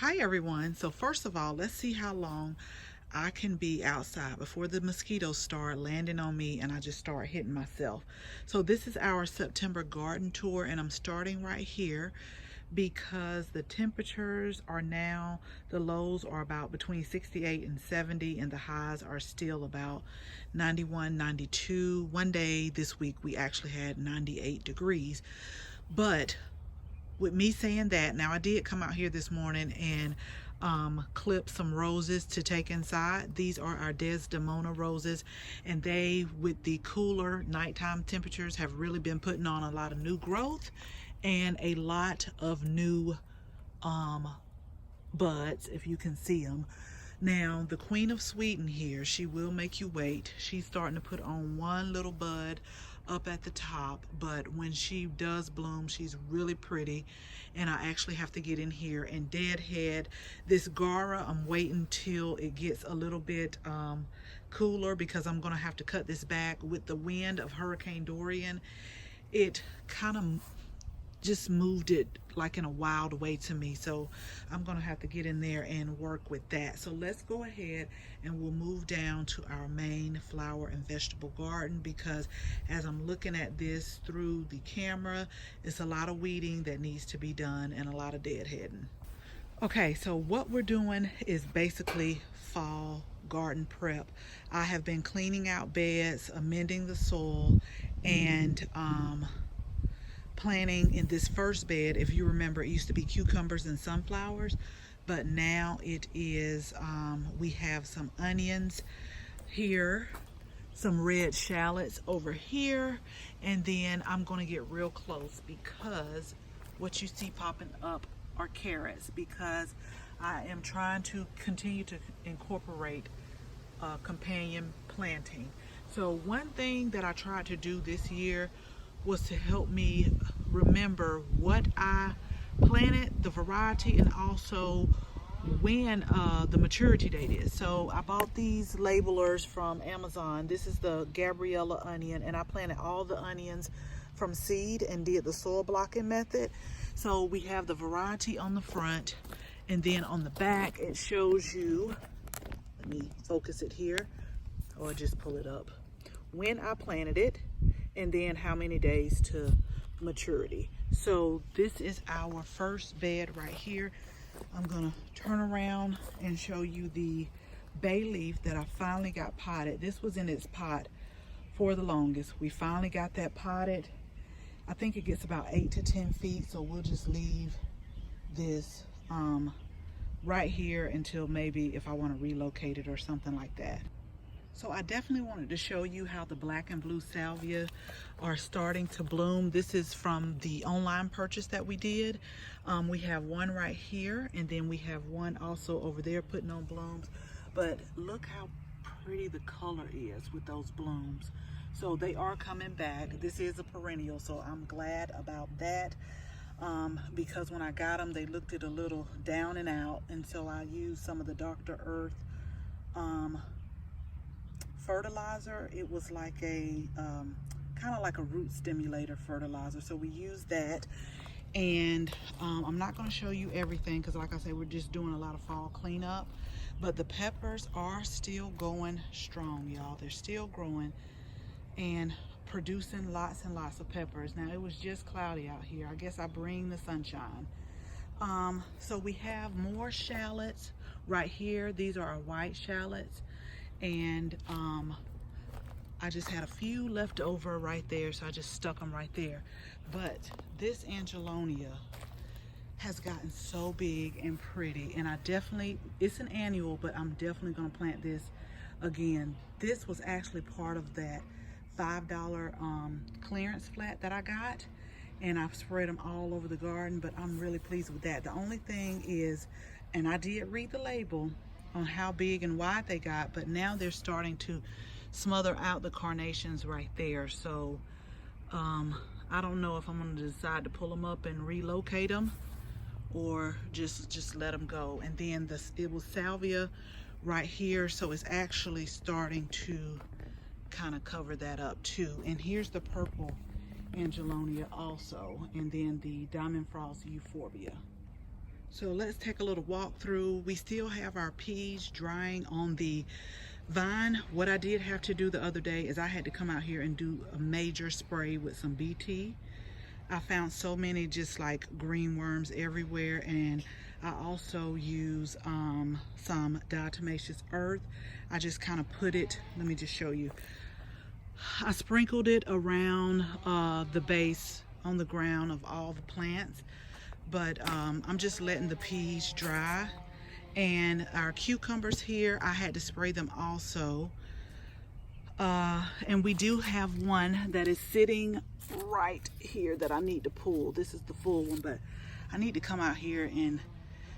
Hi everyone. So first of all, let's see how long I can be outside before the mosquitoes start landing on me and I just start hitting myself. So this is our September garden tour and I'm starting right here because the temperatures are now, the lows are about between 68 and 70 and the highs are still about 91, 92. One day this week we actually had 98 degrees. But with me saying that, now I did come out here this morning and clip some roses to take inside. These are our Desdemona roses, and they, with the cooler nighttime temperatures, have really been putting on a lot of new growth and a lot of new buds, if you can see them. Now, the Queen of Sweden here, she will make you wait. She's starting to put on one little bud up at the top, but when she does bloom, she's really pretty. And I actually have to get in here and deadhead this Gara. I'm waiting till it gets a little bit cooler because I'm gonna have to cut this back. With the wind of Hurricane Dorian, it kind of just moved it like in a wild way to me, so I'm gonna have to get in there and work with that. So let's go ahead and we'll move down to our main flower and vegetable garden, because as I'm looking at this through the camera, it's a lot of weeding that needs to be done and a lot of deadheading. Okay, so what we're doing is basically fall garden prep. I have been cleaning out beds, amending the soil, and planting in this first bed. If you remember, it used to be cucumbers and sunflowers, but now it is we have some onions here, some red shallots over here, and then I'm going to get real close because what you see popping up are carrots, because I am trying to continue to incorporate companion planting. So one thing that I tried to do this year was to help me remember what I planted, the variety, and also when the maturity date is. So I bought these labelers from Amazon. This is the Gabriella onion, and I planted all the onions from seed and did the soil blocking method. So we have the variety on the front, and then on the back it shows you, let me focus it here, or just pull it up, when I planted it, and then how many days to maturity. So this is our first bed right here. I'm gonna turn around and show you the bay leaf that I finally got potted. This was in its pot for the longest. We finally got that potted. I think it gets about 8 to 10 feet, so we'll just leave this right here until maybe if I want to relocate it or something like that. So I definitely wanted to show you how the black and blue salvia are starting to bloom. This is from the online purchase that we did. We have one right here, and then we have one also over there putting on blooms. But look how pretty the color is with those blooms. So they are coming back. This is a perennial, so I'm glad about that. Because when I got them, they looked it a little down and out, and so I used some of the Dr. Earth fertilizer. It was like a kind of like a root stimulator fertilizer, so we used that. And I'm not going to show you everything because, like I said, we're just doing a lot of fall cleanup, but the peppers are still going strong, y'all. They're still growing and producing lots and lots of peppers. Now, it was just cloudy out here. I guess I bring the sunshine. So we have more shallots right here. These are our white shallots, and I just had a few left over right there, so I just stuck them right there. But this Angelonia has gotten so big and pretty, and I definitely, it's an annual, but I'm definitely going to plant this again. This was actually part of that $5 clearance flat that I got, and I've spread them all over the garden, but I'm really pleased with that. The only thing is, and I did read the label on how big and wide they got, but now they're starting to smother out the carnations right there. So I don't know if I'm going to decide to pull them up and relocate them or just let them go. And then it was salvia right here, so it's actually starting to kind of cover that up too. And here's the purple Angelonia also, and then the Diamond Frost Euphorbia. So let's take a little walk through. We still have our peas drying on the vine. What I did have to do the other day is I had to come out here and do a major spray with some BT. I found so many just like green worms everywhere, and I also use some diatomaceous earth. I just kind of put it, let me just show you. I sprinkled it around the base on the ground of all the plants, but I'm just letting the peas dry. And our cucumbers here, I had to spray them also. And we do have one that is sitting right here that I need to pull. This is the full one, but I need to come out here and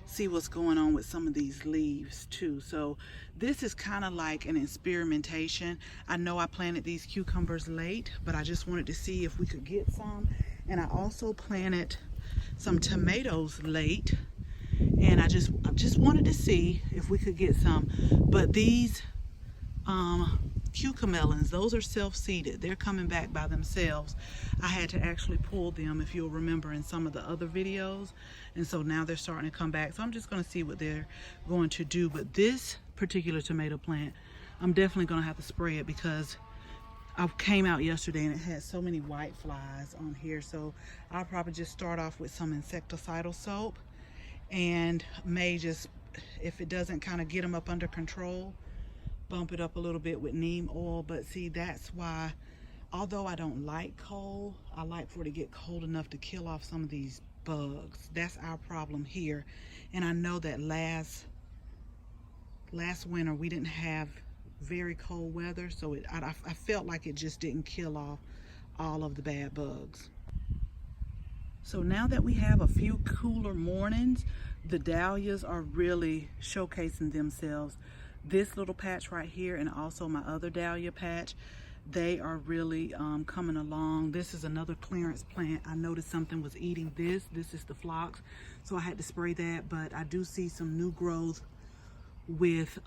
see what's going on with some of these leaves too. So this is kind of like an experimentation. I know I planted these cucumbers late, but I just wanted to see if we could get some. And I also planted some tomatoes late, and I just wanted to see if we could get some. But these cucamelons, those are self-seeded. They're coming back by themselves. I had to actually pull them, if you'll remember, in some of the other videos, and so now they're starting to come back. So I'm just going to see what they're going to do. But this particular tomato plant, I'm definitely going to have to spray it because I came out yesterday and it had so many white flies on here. So I'll probably just start off with some insecticidal soap, and may just, if it doesn't kind of get them up under control, bump it up a little bit with neem oil. But see, that's why, although I don't like cold, I like for it to get cold enough to kill off some of these bugs. That's our problem here. And I know that last winter we didn't have very cold weather, so I felt like it just didn't kill off all of the bad bugs. So now that we have a few cooler mornings, the dahlias are really showcasing themselves. This little patch right here, and also my other dahlia patch, they are really coming along. This is another clearance plant. I noticed something was eating this. This is the phlox, so I had to spray that. But I do see some new growth with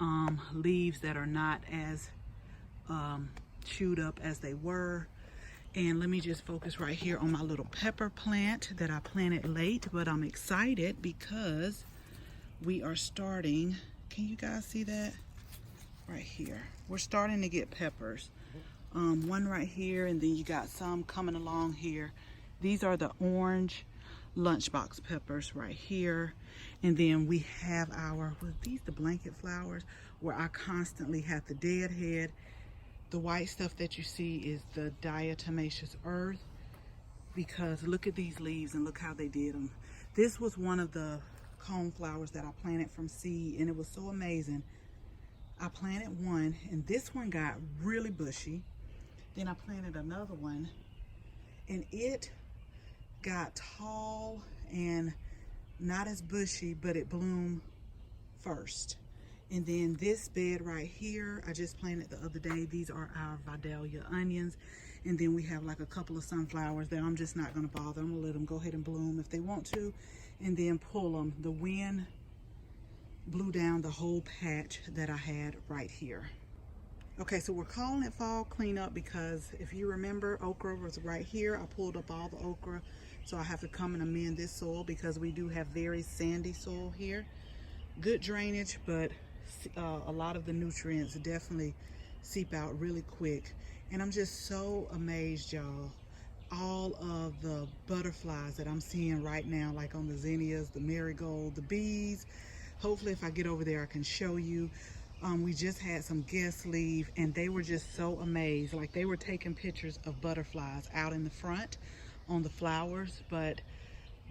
leaves that are not as chewed up as they were. And let me just focus right here on my little pepper plant that I planted late, but I'm excited because we are starting. Can you guys see that? Right here. We're starting to get peppers. One right here, and then you got some coming along here. These are the orange lunchbox peppers right here. And then we have our, well, these the blanket flowers, where I constantly have the deadhead. The white stuff that you see is the diatomaceous earth, because look at these leaves and look how they did them. This was one of the cone flowers that I planted from seed, and it was so amazing. I planted one, and this one got really bushy. Then I planted another one, and it got tall and not as bushy, but it bloomed first. And then this bed right here, I just planted the other day. These are our Vidalia onions. And then we have like a couple of sunflowers that I'm just not gonna bother. I'm gonna let them go ahead and bloom if they want to, and then pull them. The wind blew down the whole patch that I had right here. Okay, so we're calling it fall cleanup because if you remember, okra was right here. I pulled up all the okra, so I have to come and amend this soil because we do have very sandy soil here. Good drainage, but a lot of the nutrients definitely seep out really quick. And I'm just so amazed, y'all. All of the butterflies that I'm seeing right now, like on the zinnias, the marigold, the bees. Hopefully if I get over there, I can show you. We just had some guests leave, and they were just so amazed. Like, they were taking pictures of butterflies out in the front on the flowers. But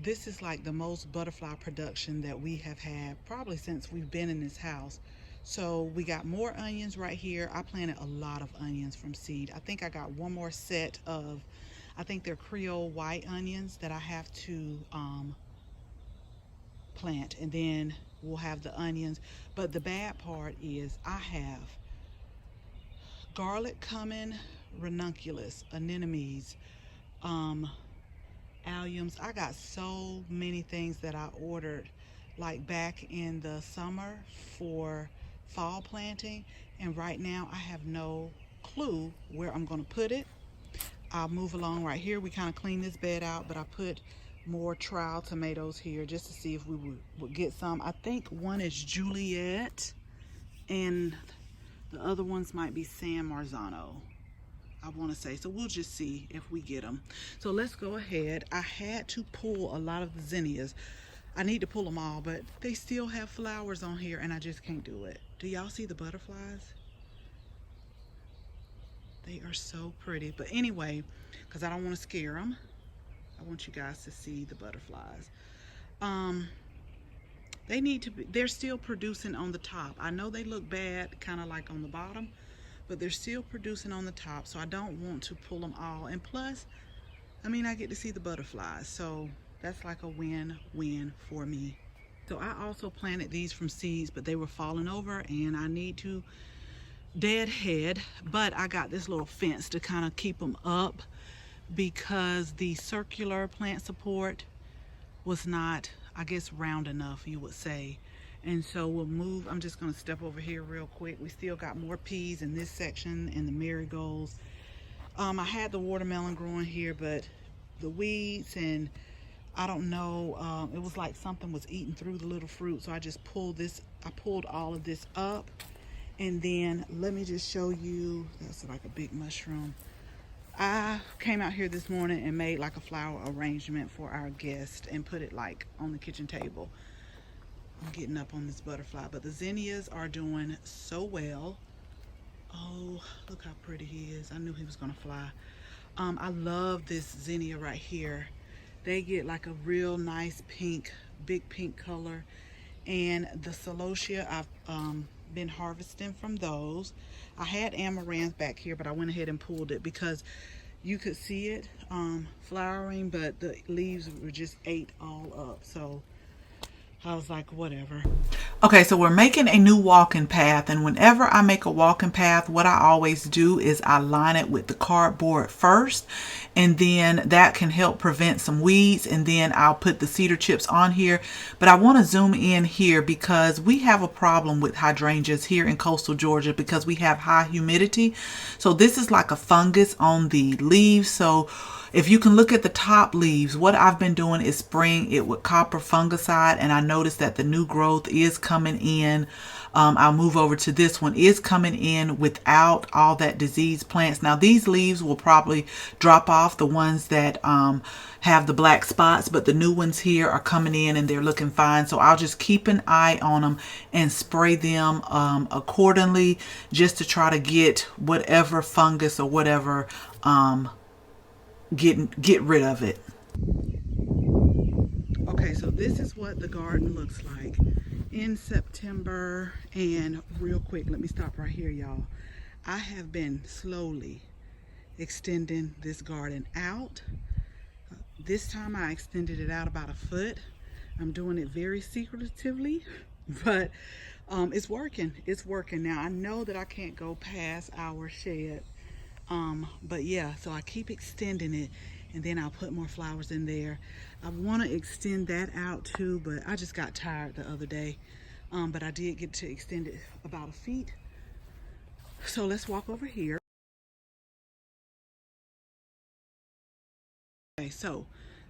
this is like the most butterfly production that we have had probably since we've been in this house. So we got more onions right here. I planted a lot of onions from seed. I think I got one more set of, I think they're Creole white onions that I have to plant, and then we'll have the onions. But the bad part is I have garlic coming, ranunculus, anemones, alliums. I got so many things that I ordered like back in the summer for fall planting, and right now I have no clue where I'm going to put it. I'll move along right here. We kind of cleaned this bed out, but I put more trial tomatoes here just to see if we would get some. I think one is Juliet and the other ones might be San Marzano, I want to say. So we'll just see if we get them. So let's go ahead. I had to pull a lot of the zinnias. I need to pull them all, but they still have flowers on here and I just can't do it. Do y'all see the butterflies? They are so pretty. But anyway, because I don't want to scare them, I want you guys to see the butterflies. They need to be, they're still producing on the top. I know they look bad kind of like on the bottom, but they're still producing on the top, so I don't want to pull them all. And plus, I mean, I get to see the butterflies, so that's like a win-win for me. So I also planted these from seeds, but they were falling over and I need to deadhead, but I got this little fence to kind of keep them up because the circular plant support was not, I guess, round enough, you would say. And so we'll move. I'm just going to step over here real quick. We still got more peas in this section and the marigolds. I had the watermelon growing here, but the weeds and I don't know, it was like something was eating through the little fruit. So I just pulled this, I pulled all of this up. And then let me just show you, that's like a big mushroom. I came out here this morning and made like a flower arrangement for our guest and put it like on the kitchen table. I'm getting up on this butterfly, but the zinnias are doing so well. Oh, look how pretty he is. I knew he was gonna fly. I love this zinnia right here. They get like a real nice pink, big pink color. And the celosia, I've been harvesting from those. I had amaranth back here, but I went ahead and pulled it because you could see it flowering, but the leaves were just ate all up. So I was like, whatever. Okay, so we're making a new walking path, and whenever I make a walking path, what I always do is I line it with the cardboard first, and then that can help prevent some weeds, and then I'll put the cedar chips on here. But I want to zoom in here because we have a problem with hydrangeas here in coastal Georgia because we have high humidity. So this is like a fungus on the leaves. So if you can look at the top leaves, what I've been doing is spraying it with copper fungicide, and I noticed that the new growth is coming in. I'll move over to this one, is coming in without all that diseased plants. Now these leaves will probably drop off, the ones that have the black spots, but the new ones here are coming in and they're looking fine. So I'll just keep an eye on them and spray them accordingly, just to try to get whatever fungus or whatever, get rid of it. Okay, so this is what the garden looks like in September. And real quick, let me stop right here, y'all. I have been slowly extending this garden out. This time I extended it out about a foot. I'm doing it very secretively, but it's working. It's working. Now I know that I can't go past our shed. But yeah, so I keep extending it, and then I'll put more flowers in there. I want to extend that out too, but I just got tired the other day. But I did get to extend it about a feet. So let's walk over here. Okay, so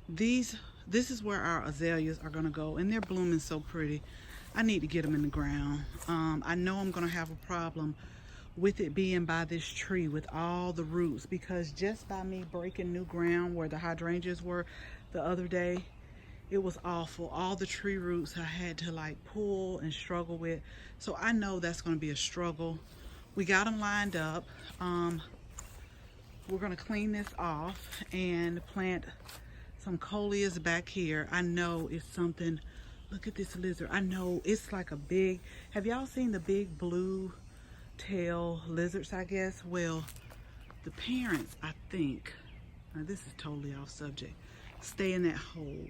this is where our azaleas are gonna go, and they're blooming so pretty. I need to get them in the ground. I know I'm gonna have a problem with it being by this tree with all the roots, because just by me breaking new ground where the hydrangeas were the other day, it was awful. All the tree roots I had to like pull and struggle with. So I know that's going to be a struggle. We got them lined up. We're going to clean this off and plant some coleus back here. I know it's something. Look at this lizard. I know it's like a big, have y'all seen the big blue tail lizards, I guess? Well, the parents, I think, now this is totally off subject, stay in that hole,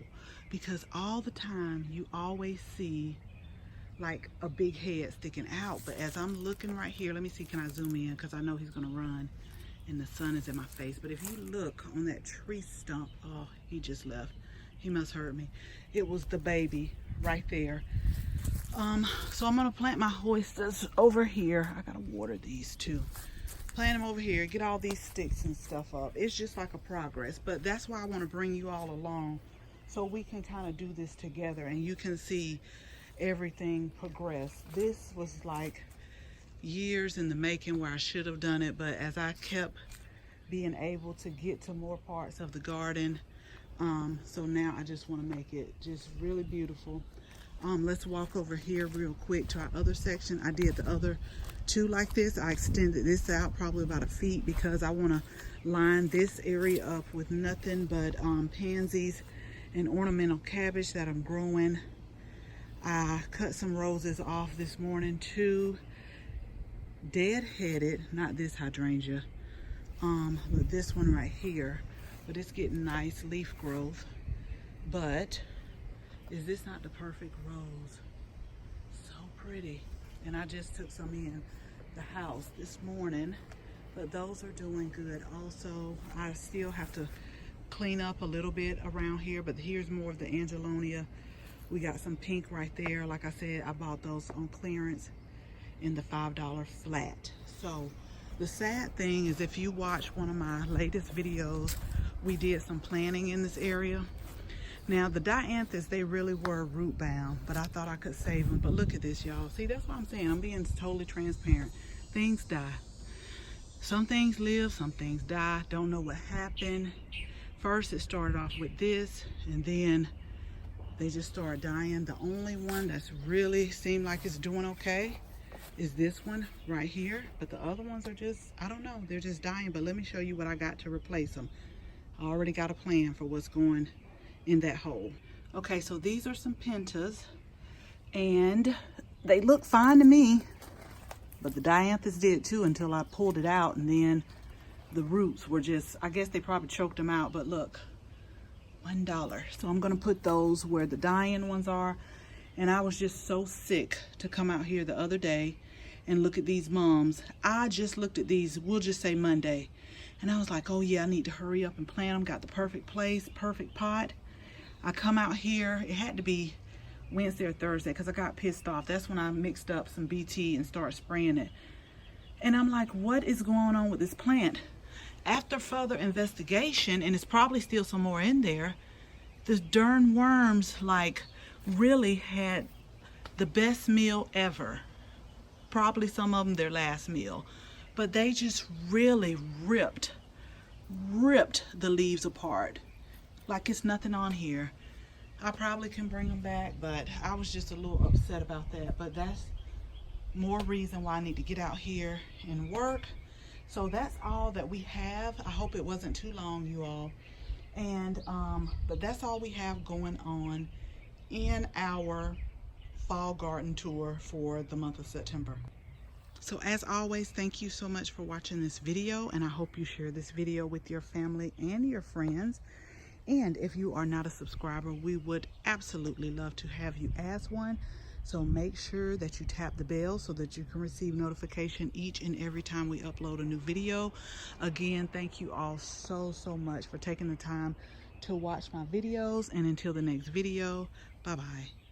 because all the time you always see like a big head sticking out. But as I'm looking right here, let me see, can I zoom in, because I know he's gonna run and the sun is in my face. But if you look on that tree stump, oh, he just left, he must hurt me. It was the baby right there. So I'm gonna plant my oysters over here. I gotta water these too. Plant them over here, get all these sticks and stuff up. It's just like a progress, but that's why I want to bring you all along so we can kind of do this together and you can see everything progress. This was like years in the making where I should have done it, but as I kept being able to get to more parts of the garden, so now I just want to make it just really beautiful. Let's walk over here real quick to our other section. I did the other two like this. I extended this out probably about 1 feet because I want to line this area up with nothing but pansies and ornamental cabbage that I'm growing. I cut some roses off this morning too. Dead-headed, not this hydrangea, but this one right here. But it's getting nice leaf growth. But is this not the perfect rose? So pretty. And I just took some in the house this morning, but those are doing good. Also, I still have to clean up a little bit around here, but here's more of the Angelonia. We got some pink right there. Like I said, I bought those on clearance in the $5 flat. So the sad thing is, if you watch one of my latest videos, we did some planting in this area. Now the dianthus, they really were root bound, but I thought I could save them. But look at this, y'all. See, that's what I'm saying. I'm being totally transparent. Things die. Some things live, some things die. Don't know what happened. First it started off with this, and then they just started dying. The only one that's really seemed like it's doing okay is this one right here, but the other ones are just, I don't know, they're just dying. But let me show you what I got to replace them. I already got a plan for what's going in that hole. Okay, so these are some pentas, and they look fine to me, but the dianthus did too until I pulled it out, and then the roots were just, I guess they probably choked them out. But look, $1. So I'm gonna put those where the dying ones are. And I was just so sick to come out here the other day and look at these mums. I just looked at these, we'll just say Monday, and I was like, oh yeah, I need to hurry up and plant them. Got the perfect place, perfect pot. I come out here, it had to be Wednesday or Thursday because I got pissed off. That's when I mixed up some BT and started spraying it. And I'm like, what is going on with this plant? After further investigation, and it's probably still some more in there, the darn worms like really had the best meal ever. Probably some of them their last meal. But they just really ripped the leaves apart. Like it's nothing on here. I probably can bring them back, but I was just a little upset about that. But that's more reason why I need to get out here and work. So that's all that we have. I hope it wasn't too long, you all. And but that's all we have going on in our fall garden tour for the month of September. So as always, thank you so much for watching this video, and I hope you share this video with your family and your friends. And if you are not a subscriber, we would absolutely love to have you as one. So make sure that you tap the bell so that you can receive notification each and every time we upload a new video. Again, thank you all so much for taking the time to watch my videos, and until the next video, bye bye.